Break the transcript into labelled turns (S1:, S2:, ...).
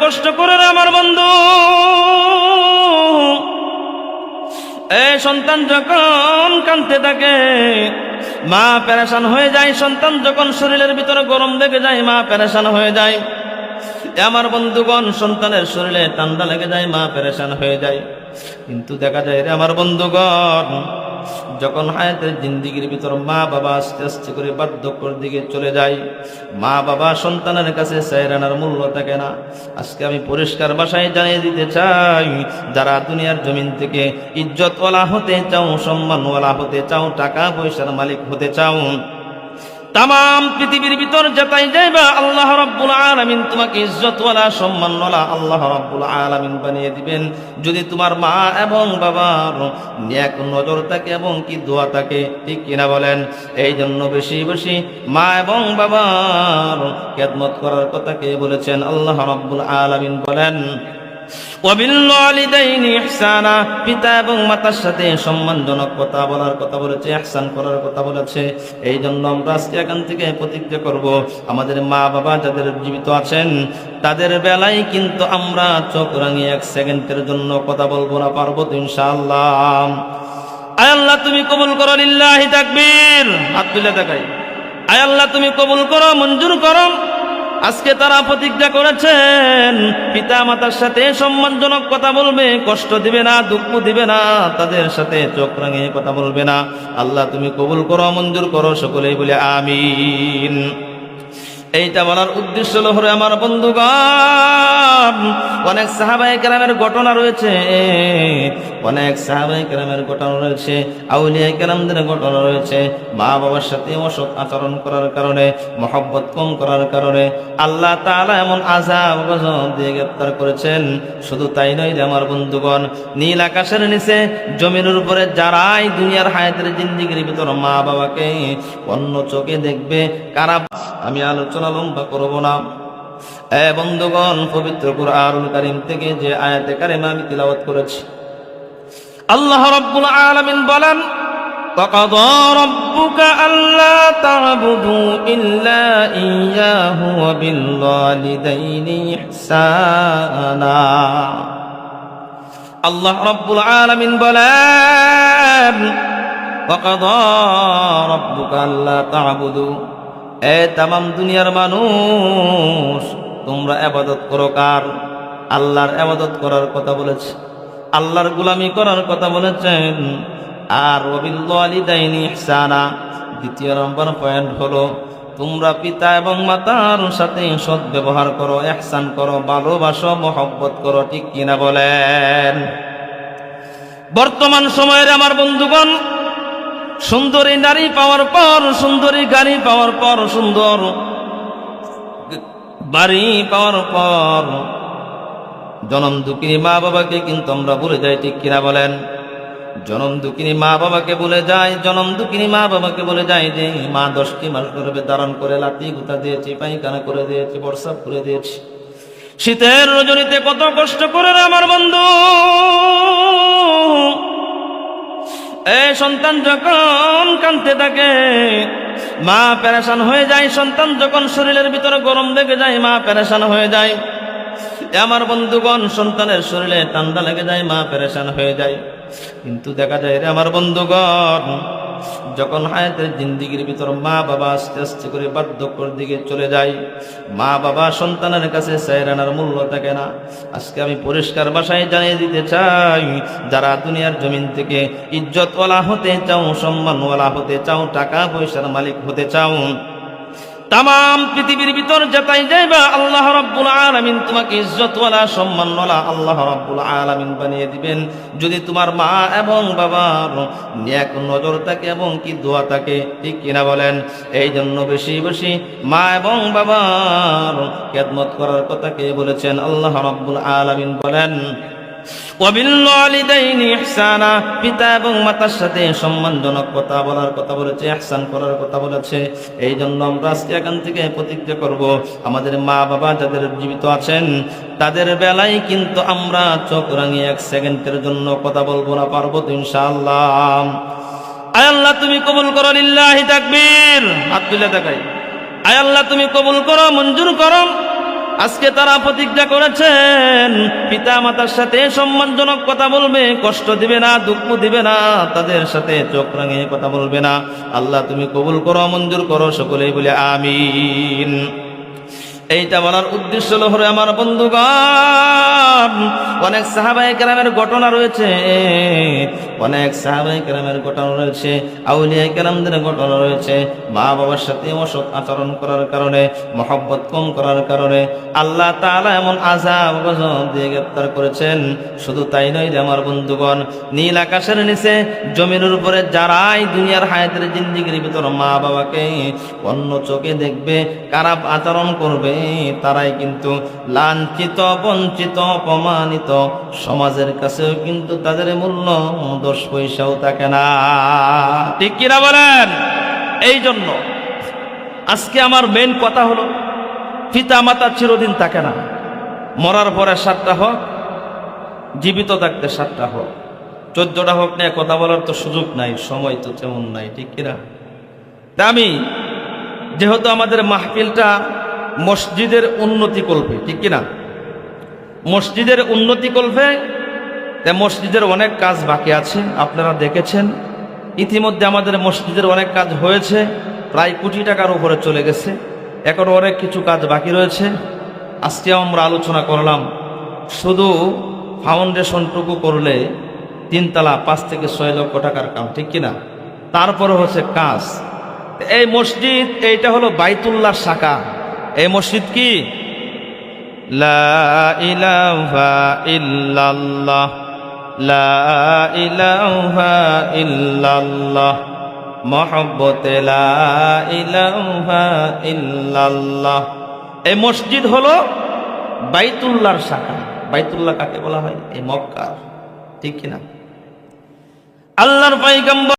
S1: কষ্ট করে রে আমার বন্ধু। এই সন্তান যখন কাঁদতে থাকে মা পেরেশান হয়ে যায়, সন্তান যখন শরীরের ভিতরে গরম লেগে যায় মা পেরেশান হয়ে যায়। আমার বন্ধুগণ, সন্তানের শরীরে ঠান্ডা লেগে যায় মা পেরেশান হয়ে যায়। কিন্তু দেখা যায় রে আমার বন্ধুগণ, যখন হায়াতের জিন্দিগির ভিতর মা বাবা আস্তে আস্তে করে বার্ধক্যর দিকে চলে যায়, মা বাবা সন্তানের কাছে চাইরানার মূল্য থাকে না। আজকে আমি পরিষ্কার ভাষায় জানিয়ে দিতে চাই, যারা দুনিয়ার জমিন থেকে ইজ্জতওয়ালা হতে চাও, সম্মানওয়ালা হতে চাও, টাকা পয়সার মালিক হতে চাও, তাম পৃথিবীর ভিতর যেটাই যাইবা আল্লাহ রাব্বুল আলামিন তোমাকে ইজ্জতওয়ালা সম্মানওয়ালা আল্লাহ রাব্বুল আলামিন বানিয়ে দিবেন, যদি তোমার মা এবং বাবার নেক নজর থাকে এবং কি দোয়া থাকে, ঠিক কিনা বলেন? এই জন্য বেশি বেশি মা এবং বাবার খেদমত করার কথা কে বলেছেন? আল্লাহ রাব্বুল আলামিন বলেন ওয়াবিল ওয়ালিদাইনি ইহসানা, পিতা এবং মাতার সাথে সম্মানজনক কথা বলার কথা বলেছে, ইহসান করার কথা বলেছে। এই জন্য আমরা আজকে এখান থেকে প্রতিজ্ঞা করব, আমাদের মা বাবা যাদের জীবিত আছেন তাদের বেলায় কিন্তু আমরা চোখ রাঙিয়ে এক সেকেন্ডের জন্য কথা বলবো না, পারবো তো ইনশাআল্লাহ? আয় আল্লাহ তুমি কবুল করো, লিল্লাহি তাকবীর। হাত তুলে দেখাই, আয় আল্লাহ তুমি কবুল করো, মঞ্জুর করো। আজকে তারা প্রতিজ্ঞা করেছেন পিতা মাতার সাথে সম্মানজনক কথা বলবে, কষ্ট দিবে না, দুঃখ দিবে না, তাদের সাথে চোখ রাঙিয়ে কথা বলবে না। আল্লাহ তুমি কবুল করো, মঞ্জুর করো, সকলেই বলে আমিন। এইটা বলার উদ্দেশ্য হলো আমার বন্ধুগণ, অনেক সাহাবায়ে কেরামের ঘটনা রয়েছে, অনেক সাহাবায়ে কেরামের ঘটনা রয়েছে, আউলিয়া কেরামদের ঘটনা রয়েছে। মা বাবার সাথে অসৎ আচরণ করার কারণে, মহব্বত কম করার কারণে আল্লাহ তাআলা এমন আযাব গজব দিয়ে গ্রেফতার করেছেন। শুধু তাই নয় রে আমার বন্ধুগণ, নীল আকাশের নিচে জমিনের উপরে যারাই দুনিয়ার হায়াতের জিন্দেগির ভিতর মা বাবাকে অন্য চোখে দেখবে, কারা, আমি আলোচনা লম্বা করব না। বন্ধুগণ, পবিত্র কুরআনুল কারীম থেকে যে আয়াতে কারিমা আমি তিলাওয়াত করেছি, আল্লাহ রাব্বুল আলামিন বলেন ওয়াকাযা রাব্বুকা আল্লা তা'বুদু ইল্লা ইয়্যাহু ওয়া বিল ওয়ালিদাইনি ইহসানা। আল্লাহ রাব্বুল আলামিন বলেন ওয়াকাযা রাব্বুকা আল্লা তা'বুদু, তামাম দুনিয়ার মানুষ তোমরা ইবাদত করো কার? আল্লাহর ইবাদত করার কথা বলেছে, আল্লাহর গোলামি করার কথা বলেছেন। আর ওয়াবিল ওয়ালিদাইনি ইহসানা, দ্বিতীয় নম্বর পয়েন্ট হলো তোমরা পিতা এবং মাতার সাথে সৎ ব্যবহার করো, ইহসান করো, ভালোবাসো, মহব্বত করো, ঠিক কিনা বলেন? বর্তমান সময়ের আমার বন্ধুগণ, সুন্দরী নারী পাওয়ার পর, সুন্দরী গাড়ি পাওয়ার পর, সুন্দর বাড়ি পাওয়ার পর জনম দুঃখিনী মা বাবাকে কিন্তু আমরা ভুলে যাই, ঠিক কিনা বলেন? জনম দুঃখিনী মা বাবাকে ভুলে যায়, জনম দুঃখিনী মা বাবাকে বলে যায় যে মা 10টি মাস গর্ভে ধারণ করে লাতি গুতা দিয়েছি, পায়খানা করে দিয়েছি, প্রস্রাব করে দিয়েছি। শীতের রজনীতে কত কষ্ট করে আমার বন্ধু। এই সন্তান যখন কাঁদতে থাকে মা পেরেশান হয়ে যায়, সন্তান যখন শরীরের ভিতরে গরম লেগে যায় মা পেরেশান হয়ে যায়। আমার বন্ধুগণ, সন্তানের শরীরে ঠান্ডা লেগে যায় মা পেরেশান হয়ে যায়। কিন্তু দেখা যায় রে আমার বন্ধুগণ, যখন হায়াতের জিন্দিগির ভিতর মা বাবা আস্তে আস্তে করে বার্ধক্যর দিকে চলে যায়, মা বাবা সন্তানের কাছে চাইরানার মূল্য থাকে না। আজকে আমি পরিষ্কার ভাষায় জানিয়ে দিতে চাই, যারা দুনিয়ার জমিন থেকে ইজ্জতওয়ালা হতে চাও, সম্মানওয়ালা হতে চাও, টাকা পয়সার মালিক হতে চাও, তাম পৃথিবীর ভিতর যেটাই যাইবা আল্লাহ রাব্বুল আলামিন তোমাকে ইজ্জতওয়ালা সম্মানওয়ালা আল্লাহ রাব্বুল আলামিন বানিয়ে দিবেন, যদি তোমার মা এবং বাবার নেক নজর থাকে এবং কি দোয়া থাকে, ঠিক কিনা বলেন? এই জন্য বেশি বেশি মা এবং বাবার খেদমত করার কথা কে বলেছেন? আল্লাহ রাব্বুল আলামিন বলেন ওয়াবিল ওয়ালিদাইনি ইহসানা, পিতা এবং মাতার সাথে সম্মানজনক কথা বলার কথা বলেছে, ইহসান করার কথা বলেছে। এই জন্য আমরা আজকে এখান থেকে প্রতিজ্ঞা করব, আমাদের মা বাবা যাদের জীবিত আছেন তাদের বেলায় কিন্তু আমরা চোখ রাঙিয়ে এক সেকেন্ডের জন্য কথা বলবো না, পারবো তো ইনশাআল্লাহ? আয় আল্লাহ তুমি কবুল করো, লিল্লাহি তাকবীর। হাত তুলে দেখাই, আয় আল্লাহ তুমি কবুল করো, মঞ্জুর করো। আজকে তারা প্রতিজ্ঞা করেছেন পিতা মাতার সাথে সম্মানজনক কথা বলবে, কষ্ট দিবে না, দুঃখ দিবে না, তাদের সাথে চোখ রাঙিয়ে কথা বলবে না। আল্লাহ তুমি কবুল করো, মঞ্জুর করো, সকলেই বলে আমিন। এইটা বলার উদ্দেশ্য হলো আমার বন্ধুগণ, অনেক সাহাবায়ে কেরামের ঘটনা রয়েছে, অনেক সাহাবায়ে কেরামের ঘটনা রয়েছে, আউলিয়া কেরামদের ঘটনা রয়েছে। মা বাবার সাথে অসৎ আচরণ করার কারণে, মহব্বত কম করার কারণে আল্লাহ তাআলা এমন আযাব গজব দিয়ে গ্রেফতার করেছেন। শুধু তাই নয় রে আমার বন্ধুগণ, নীল আকাশের নিচে জমিনের উপরে যারাই দুনিয়ার হায়াতের জিন্দেগির ভিতর মা বাবাকে অন্য চোখে দেখবে, খারাপ আচরণ করবে, তারাই কিন্তু লাঞ্ছিত, বঞ্চিত, অপমানিত। সমাজের কাছেও কিন্তু তাদের মূল্য 10 পয়সাও থাকে না। ঠিক কিনা বলেন? এই জন্য আজকে আমার মেন কথা হলো, পিতা মাতা চিরদিন থাকে না, মরার পরে 7টা হোক, জীবিত থাকতে 7টা হোক, 14টা হোক নিয়ে কথা বলার তো সুযোগ নাই, সময় তো তেমন নাই। ঠিক কিনা? তা আমি যেহেতু আমাদের মাহফিলটা মসজিদের উন্নতি কল্পে, ঠিক কিনা, মসজিদের উন্নতি কল্পে, মসজিদের অনেক কাজ বাকি আছে। আপনারা দেখেছেন ইতিমধ্যে আমাদের মসজিদের অনেক কাজ হয়েছে, প্রায় কোটি টাকার উপরে চলে গেছে, এখন অনেক কিছু কাজ বাকি রয়েছে। আজকে আমরা আলোচনা করলাম শুধু ফাউন্ডেশনটুকু করলে 3 তলা 5 থেকে 6 লক্ষ টাকার কাম, ঠিক কিনা? তারপরে হচ্ছে কাজ। এই মসজিদ এইটা হলো বাইতুল্লাহ শাখা। এই মসজিদ কি? লা ইলাহা ইল্লাল্লাহ, লা ইলাহা ইল্লাল্লাহ, মুহাব্বতে লা ইলাহা ইল্লাল্লাহ। এই মসজিদ হলো বাইতুল্লাহর শাখা। বাইতুল্লাহ কাকে বলা হয়? এই মক্কা, ঠিক কিনা? আল্লাহর পয়গম্বর